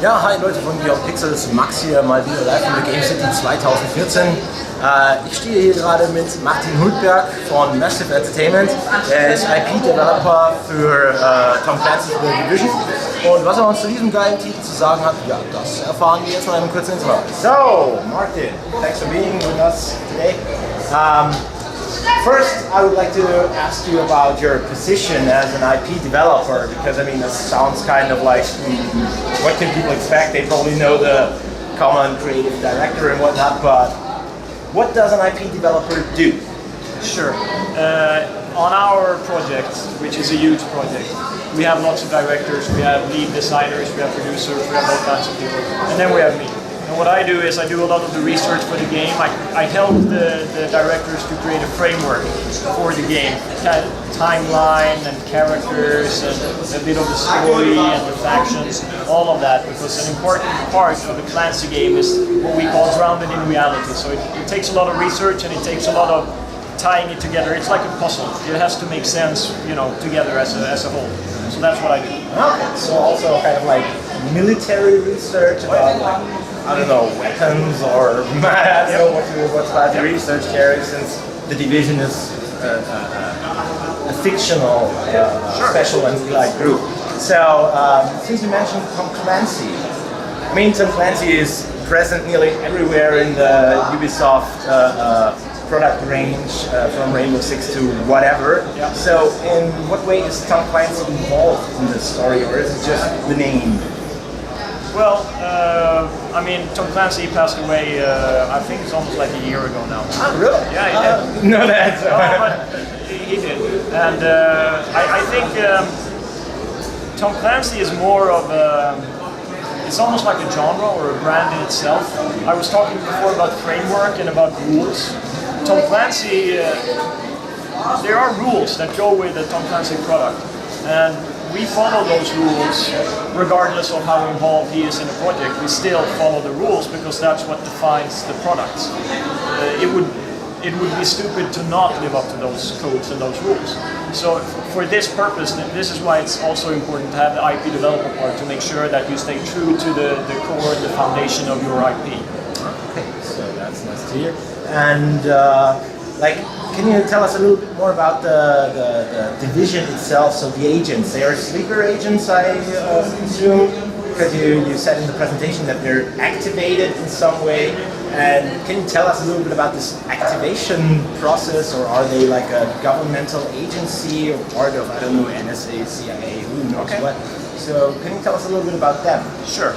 Ja, hi Leute von Beyond Pixels, Max hier mal wieder live von der Game City 2014. Ich stehe hier gerade mit Martin Hultberg von Massive Entertainment. Er ist IP-Developer für Tom Clancy's Division. Und was er uns zu diesem geilen Titel zu sagen hat, ja, das erfahren wir jetzt mal in einem kurzen Intro. So, Martin, thanks for being with us today. First, I would like to ask you about your position as an IP developer, because I mean, this sounds kind of like, what can people expect? They probably know the common creative director and whatnot, but what does an IP developer do? Sure. On our project, which is a huge project, we have lots of directors, we have lead designers, we have producers, we have all kinds of people, and then we have me. And what I do is I do a lot of the research for the game. I help the directors to create a framework for the game, timeline and characters and a bit of the story and the factions, all of that, because an important part of the Clancy game is what we call grounded in reality. So it takes a lot of research and it takes a lot of tying it together. It's like a puzzle. It has to make sense, you know, together as a whole. So that's what I do. Okay, so also kind of like military research about like, I don't know, weapons or I don't know what's about the research there, since the Division is a fictional special and like group. So since you mentioned Tom Clancy, I mean Tom Clancy is present nearly everywhere in the Ubisoft product range, from Rainbow Six to whatever. Yep. So in what way is Tom Clancy involved in the story, or is it just the name? Well, I mean, Tom Clancy passed away, I think it's almost like a year ago now. Oh, really? Yeah, he did. No, that's... but he did. And I think Tom Clancy is more of a... It's almost like a genre or a brand in itself. I was talking before about framework and about rules. Tom Clancy, there are rules that go with the Tom Clancy product. And we follow those rules regardless of how involved he is in a project. We still follow the rules because that's what defines the product. It would be stupid to not live up to those codes and those rules. So for this purpose, this is why it's also important to have the IP developer part, to make sure that you stay true to the core, the foundation of your IP. Okay, so that's nice to hear. And can you tell us a little bit more about the division itself? So the agents, they are sleeper agents, I assume, because you said in the presentation that they're activated in some way. And can you tell us a little bit about this activation process, or are they like a governmental agency or part of, I don't know, NSA, CIA, who knows what? So can you tell us a little bit about them? Sure.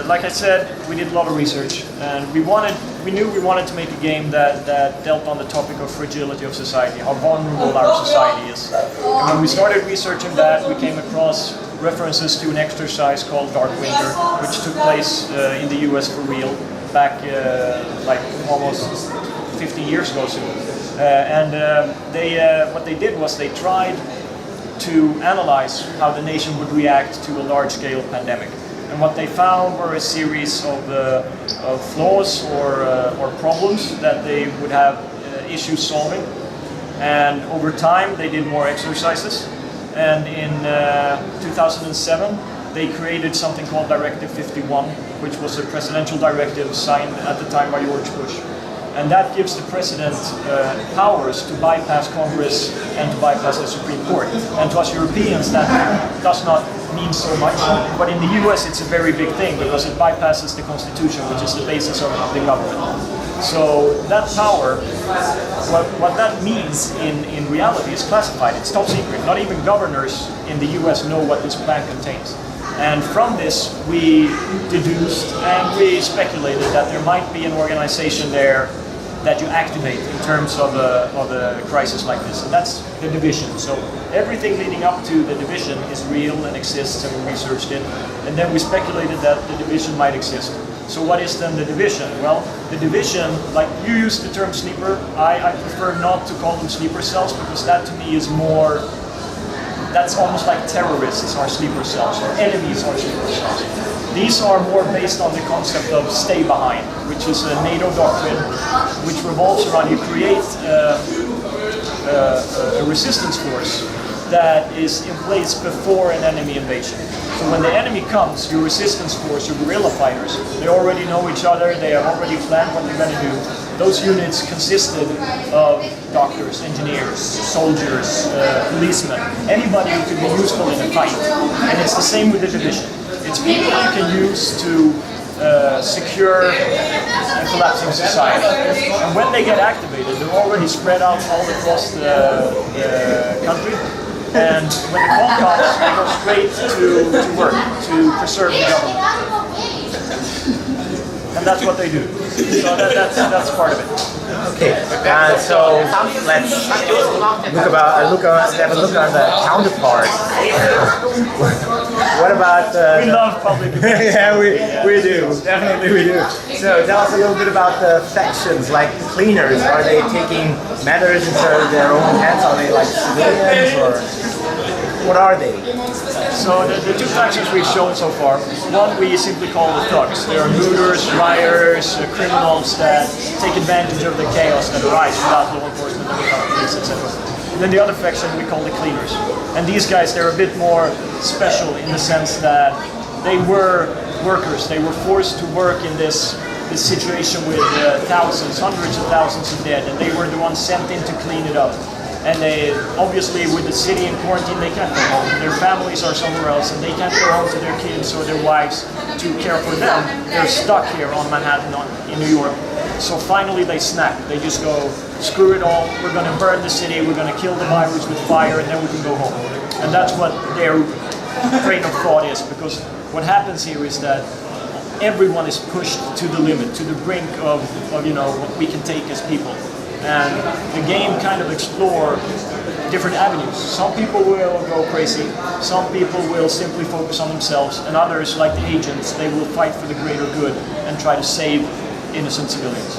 Like I said, we did a lot of research, and we knew we wanted to make a game that dealt on the topic of fragility of society, how vulnerable our society is. And when we started researching that, we came across references to an exercise called Dark Winter, which took place in the US for real, back like almost 50 years ago soon. What they did was they tried to analyze how the nation would react to a large-scale pandemic. And what they found were a series of flaws or problems that they would have issues solving. And over time, they did more exercises. And in 2007, they created something called Directive 51, which was a presidential directive signed at the time by George Bush. And that gives the president powers to bypass Congress and to bypass the Supreme Court. And to us Europeans, that does not mean so much. But in the US, it's a very big thing because it bypasses the Constitution, which is the basis of the government. So that power, what that means in reality is classified. It's top secret. Not even governors in the US know what this plan contains. And from this, we deduced and we speculated that there might be an organization there that you activate in terms of a crisis like this, and that's the Division. So everything leading up to the Division is real and exists, and we researched it, and then we speculated that the Division might exist. So what is then the Division? Well, the Division, like you used the term sleeper, I prefer not to call them sleeper cells, because that to me is more, that's almost like terrorists are sleeper cells, or enemies are sleeper cells. These are more based on the concept of stay behind, which is a NATO doctrine which revolves around you create a resistance force that is in place before an enemy invasion. So when the enemy comes, your resistance force, your guerrilla fighters, they already know each other, they have already planned what they're going to do. Those units consisted of doctors, engineers, soldiers, policemen, anybody who could be useful in a fight. And it's the same with the division. It's people you can use to secure a collapsing society. And when they get activated, they're already spread out all across the country. And when the call comes, they go straight to work, to preserve the government. And that's what they do. So that's part of it. Okay, so let's have a look on the counterpart. What about? We love public events. Yeah, we do. Definitely we do. So tell us a little bit about the factions, like cleaners. Are they taking matters into their own hands? Are they like civilians or what are they? So the two factions we've shown so far, one we simply call the thugs. They are looters, rioters, criminals that take advantage of the chaos that arises without law enforcement and without police, etc. And then the other faction we call the cleaners. And these guys, they're a bit more special in the sense that they were workers. They were forced to work in this situation with thousands, hundreds of thousands of dead, and they were the ones sent in to clean it up. And they, obviously, with the city in quarantine, they can't go home. Their families are somewhere else, and they can't go home to their kids or their wives to care for them. They're stuck here on Manhattan, in New York. So finally, they snap. They just go, screw it all. We're going to burn the city. We're going to kill the virus with fire, and then we can go home. And that's what their train of thought is, because what happens here is that everyone is pushed to the limit, to the brink of what we can take as people. And the game kind of explore different avenues. Some people will go crazy, some people will simply focus on themselves, and others, like the agents, they will fight for the greater good and try to save innocent civilians.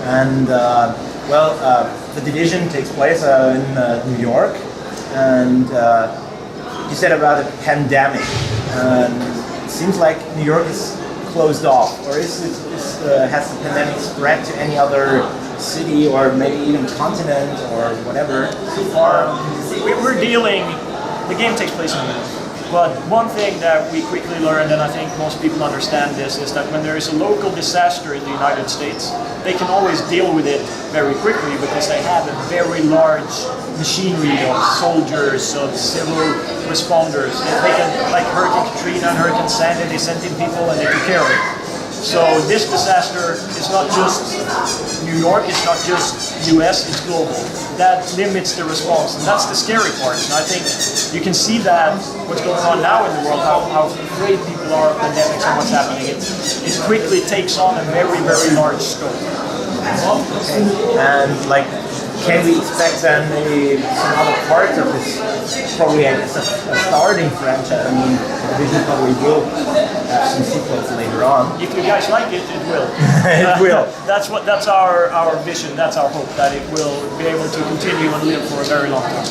And the division takes place in New York, and you said about a pandemic. It seems like New York is closed off, or has the pandemic spread to any other city or maybe even continent or whatever so far? We're dealing, the game takes place in New York. But one thing that we quickly learned, and I think most people understand this, is that when there is a local disaster in the United States, they can always deal with it very quickly because they have a very large machinery of soldiers, of civil responders. They can, like Hurricane Katrina and Hurricane Sandy, they sent in people and they took care of it. So this disaster is not just New York, it's not just US, it's global. That limits the response, and that's the scary part. And I think you can see that what's going on now in the world, how afraid people are of pandemics and what's happening. It quickly takes on a very, very large scope. Okay. And like, can we expect then maybe some other parts of this? Probably as a starting franchise. I mean, the division probably will have some sequels later on. If you guys like it, it will. It will. That's our vision. That's our hope, that it will be able to continue and live for a very long time.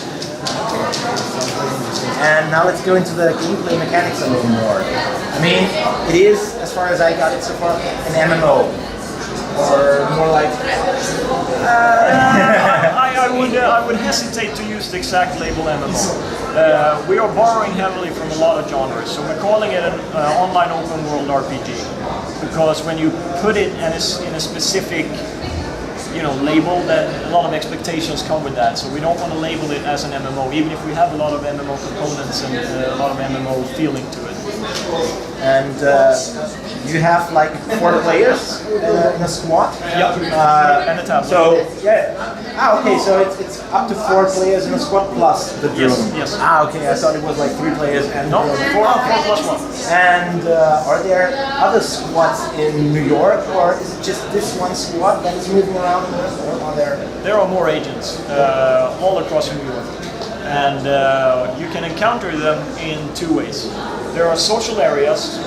And now let's go into the gameplay mechanics a little more. I mean, it is, as far as I got it so far, an MMO. Or more like... I would hesitate to use the exact label MMO. We are borrowing heavily from a lot of genres, so we're calling it an online open world RPG. Because when you put it in a specific label, then a lot of expectations come with that. So we don't want to label it as an MMO, even if we have a lot of MMO components and a lot of MMO feeling to it. And you have like 4 players in a squad? Yep, and a tablet. So, yeah. Okay, so it's up to 4 players in a squad plus the drone. Yes. Okay, I thought it was like 3 players and no, the drone. 4 plus 1. And are there other squads in New York, or is it just this one squad that is moving around, or are there? There are more agents all across New York, and you can encounter them in 2 ways. There are social areas,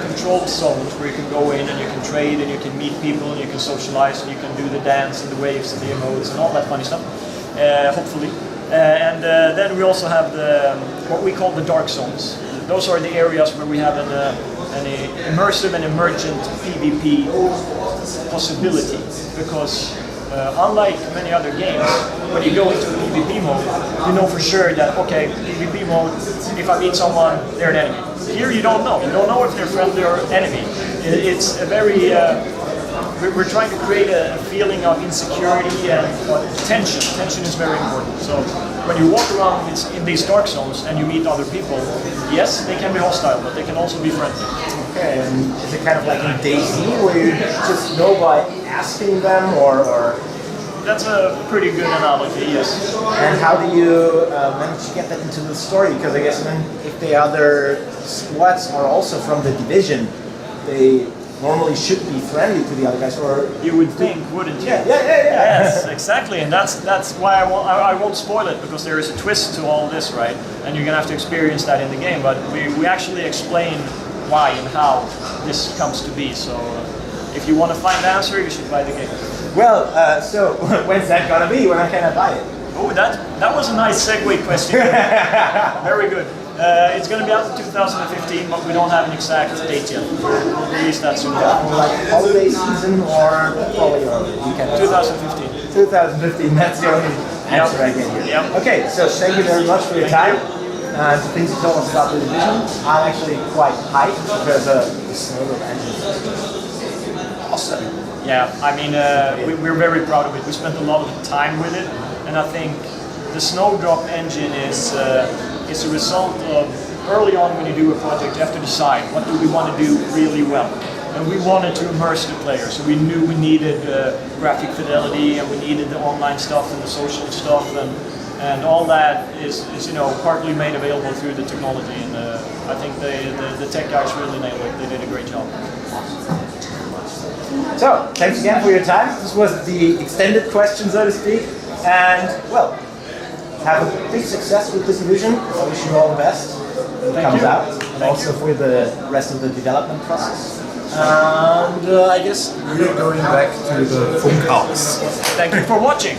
controlled zones where you can go in and you can trade and you can meet people and you can socialize and you can do the dance and the waves and the emotes and all that funny stuff, hopefully. And then we also have what we call the dark zones. Those are the areas where we have an immersive and emergent PvP possibility, because Unlike many other games, when you go into PvP mode, you know for sure that, okay, PvP mode, if I meet someone, they're an enemy. Here you don't know. You don't know if they're friendly or enemy. It's a very... we're trying to create a feeling of insecurity and tension. Tension is very important. So when you walk around in these dark zones and you meet other people, yes, they can be hostile, but they can also be friendly. Okay, and is it kind of like in DayZ where you just know by asking them, or? That's a pretty good analogy, yes. And how do you manage to get that into the story? Because I guess if the other squads are also from the division, they normally should be friendly to the other guys, or you would think, wouldn't you? Yeah. Yes, exactly, and that's why I won't spoil it, because there is a twist to all this, right? And you're gonna have to experience that in the game. But we actually explain why and how this comes to be. So if you want to find the answer, you should buy the game. Well, so when's that gonna be? When can I buy it? Oh, that was a nice segue question. Very good. It's going to be out in 2015, but we don't have an exact date yet. We'll release that soon. Like holiday season or probably early? 2015. 2015, that's the only answer I get here. Yep. Okay, so thank you very much for your time. To things you told us about the division. I'm actually quite hyped because the Snowdrop engine is awesome. Yeah, I mean, we're very proud of it. We spent a lot of time with it, and I think the Snowdrop engine is a result of early on when you do a project, you have to decide what do we want to do really well. And we wanted to immerse the player, so we knew we needed graphic fidelity, and we needed the online stuff and the social stuff, and all that is partly made available through the technology. And I think the tech guys really nailed it. They did a great job. So, thanks again for your time. This was the extended question, so to speak. And, well, have a big success with this division. I wish you all the best when it comes out. And also for the rest of the development process. And I guess we're going back to the Funkhaus. Thank you for watching.